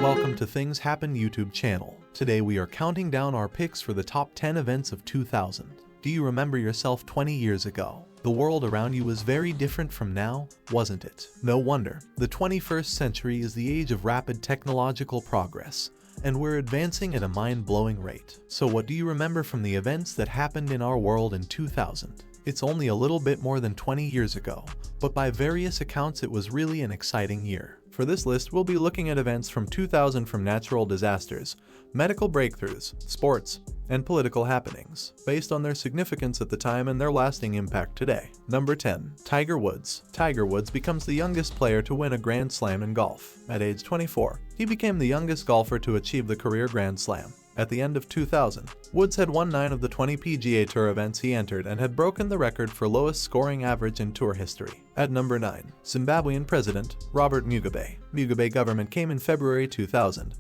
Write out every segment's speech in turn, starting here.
Welcome to Things Happen YouTube channel. Today we are counting down our picks for the top 10 events of 2000. Do you remember yourself 20 years ago? The world around you was very different from now, wasn't it? No wonder. The 21st century is the age of rapid technological progress, and we're advancing at a mind-blowing rate. So what do you remember from the events that happened in our world in 2000? It's only a little bit more than 20 years ago, but by various accounts it was really an exciting year. For this list, we'll be looking at events from 2000 from natural disasters, medical breakthroughs, sports, and political happenings, based on their significance at the time and their lasting impact today. Number 10. Tiger Woods. Tiger Woods becomes the youngest player to win a Grand Slam in golf. At age 24, he became the youngest golfer to achieve the career Grand Slam. At the end of 2000, Woods had won 9 of the 20 PGA Tour events he entered and had broken the record for lowest scoring average in Tour history. At number 9. Zimbabwean President Robert Mugabe. Mugabe government came in February 2000,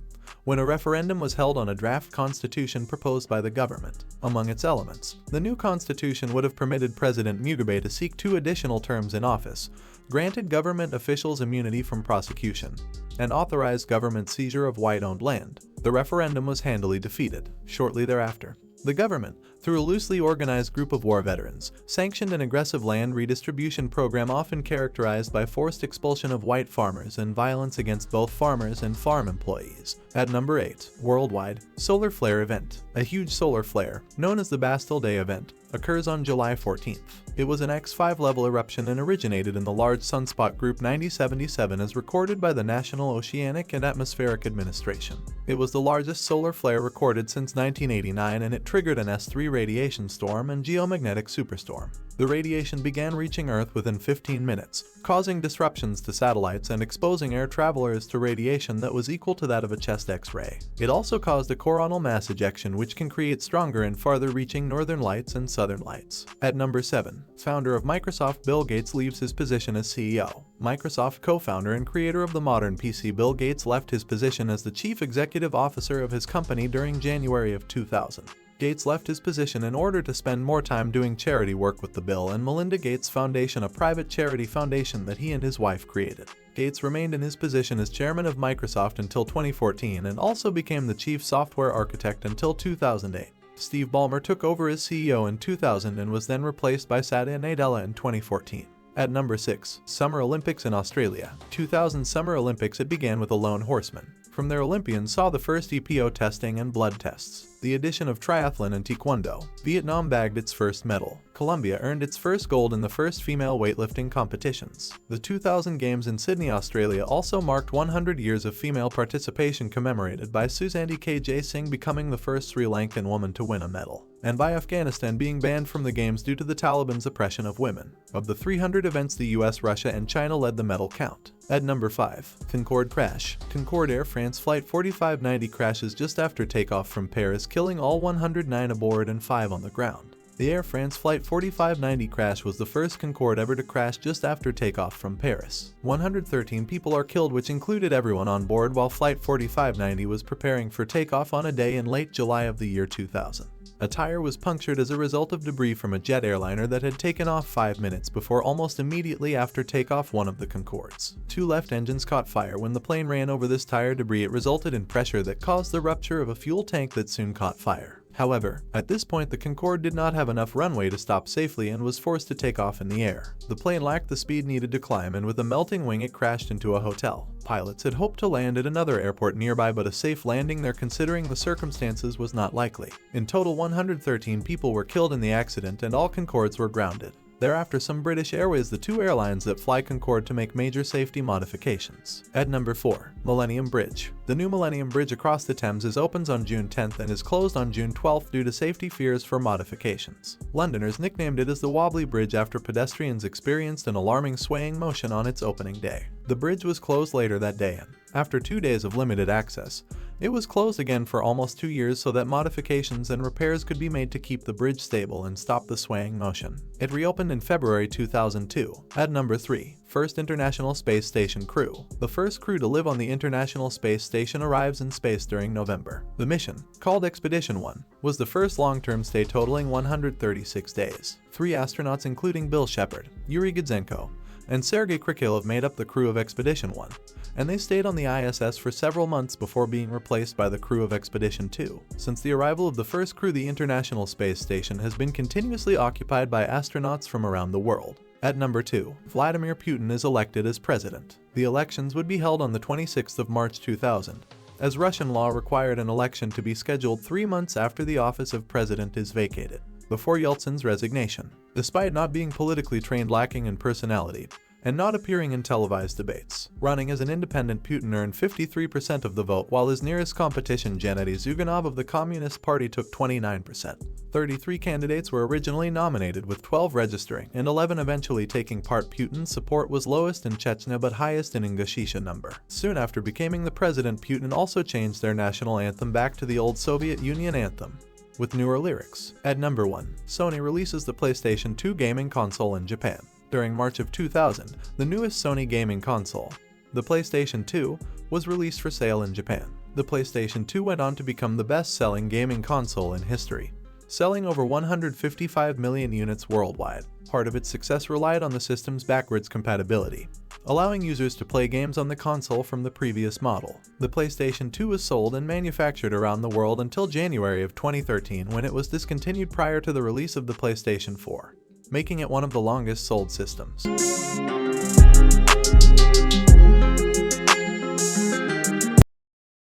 when a referendum was held on a draft constitution proposed by the government. Among its elements, the new constitution would have permitted President Mugabe to seek 2 additional terms in office, granted government officials immunity from prosecution, and authorized government seizure of white-owned land. The referendum was handily defeated. Shortly thereafter, the government, through a loosely organized group of war veterans, sanctioned an aggressive land redistribution program often characterized by forced expulsion of white farmers and violence against both farmers and farm employees. At number 8. Worldwide Solar Flare Event. A huge solar flare, known as the Bastille Day event, occurs on July 14th. It was an X5 level eruption and originated in the large sunspot group 9077 as recorded by the National Oceanic and Atmospheric Administration. It was the largest solar flare recorded since 1989, and it triggered an S3 radiation storm and geomagnetic superstorm. The radiation began reaching Earth within 15 minutes, causing disruptions to satellites and exposing air travelers to radiation that was equal to that of a chest X-ray. It also caused a coronal mass ejection which can create stronger and farther-reaching northern lights and southern lights. At number 7. Founder of Microsoft Bill Gates leaves his position as CEO. Microsoft co-founder and creator of the modern PC Bill Gates left his position as the chief executive officer of his company during January of 2000. Gates left his position in order to spend more time doing charity work with the Bill and Melinda Gates Foundation, a private charity foundation that he and his wife created. Gates remained in his position as chairman of Microsoft until 2014 and also became the chief software architect until 2008. Steve Ballmer took over as CEO in 2000 and was then replaced by Satya Nadella in 2014. At number 6. Summer Olympics in Australia. 2000 Summer Olympics. It began with a lone horseman. From their Olympians saw the first EPO testing and blood tests. The addition of triathlon and taekwondo. Vietnam bagged its first medal. Colombia earned its first gold in the first female weightlifting competitions. The 2000 Games in Sydney, Australia also marked 100 years of female participation, commemorated by Susanti K. Singh becoming the first Sri Lankan woman to win a medal, and by Afghanistan being banned from the Games due to the Taliban's oppression of women. Of the 300 events, the US, Russia, and China led the medal count. At number 5. Concorde crash. Concorde Air France Flight 4590 crashes just after takeoff from Paris, killing all 109 aboard and 5 on the ground. The Air France Flight 4590 crash was the first Concorde ever to crash just after takeoff from Paris. 113 people are killed, which included everyone on board, while Flight 4590 was preparing for takeoff on a day in late July of the year 2000. A tire was punctured as a result of debris from a jet airliner that had taken off 5 minutes before. Almost immediately after takeoff, one of the Concordes' 2 left engines caught fire. When the plane ran over this tire debris, it resulted in pressure that caused the rupture of a fuel tank that soon caught fire. However, at this point the Concorde did not have enough runway to stop safely and was forced to take off in the air. The plane lacked the speed needed to climb, and with a melting wing it crashed into a hotel. Pilots had hoped to land at another airport nearby, but a safe landing there, considering the circumstances, was not likely. In total, 113 people were killed in the accident and all Concordes were grounded. Thereafter, some British Airways, the 2 airlines that fly Concorde, to make major safety modifications. At number 4. Millennium Bridge. The new Millennium Bridge across the Thames opens on June 10th and is closed on June 12th due to safety fears for modifications. Londoners nicknamed it as the Wobbly Bridge after pedestrians experienced an alarming swaying motion on its opening day. The bridge was closed later that day, and after 2 days of limited access, it was closed again for almost 2 years so that modifications and repairs could be made to keep the bridge stable and stop the swaying motion. It reopened in February 2002. At number 3. First International Space Station crew. The first crew to live on the International Space Station arrives in space during November. The mission, called Expedition 1, was the first long-term stay totaling 136 days. 3 astronauts, including Bill Shepard, Yuri Gudzenko, and Sergei Krikalev, made up the crew of Expedition 1. and they stayed on the ISS for several months before being replaced by the crew of Expedition 2. Since the arrival of the first crew, the International Space Station has been continuously occupied by astronauts from around the world. At number 2, Vladimir Putin is elected as president. The elections would be held on the 26th of March 2000, as Russian law required an election to be scheduled 3 months after the office of president is vacated, before Yeltsin's resignation. Despite not being politically trained, lacking in personality, and not appearing in televised debates, running as an independent, Putin earned 53% of the vote, while his nearest competition, Gennady Zyuganov of the Communist Party, took 29%. 33 candidates were originally nominated, with 12 registering and 11 eventually taking part. Putin's support was lowest in Chechnya but highest in Ingushetia number. Soon after becoming the president, Putin also changed their national anthem back to the old Soviet Union anthem, with newer lyrics. At number 1, Sony releases the PlayStation 2 gaming console in Japan. During March of 2000, the newest Sony gaming console, the PlayStation 2, was released for sale in Japan. The PlayStation 2 went on to become the best-selling gaming console in history, selling over 155 million units worldwide. Part of its success relied on the system's backwards compatibility, allowing users to play games on the console from the previous model. The PlayStation 2 was sold and manufactured around the world until January of 2013, when it was discontinued prior to the release of the PlayStation 4, making it one of the longest sold systems.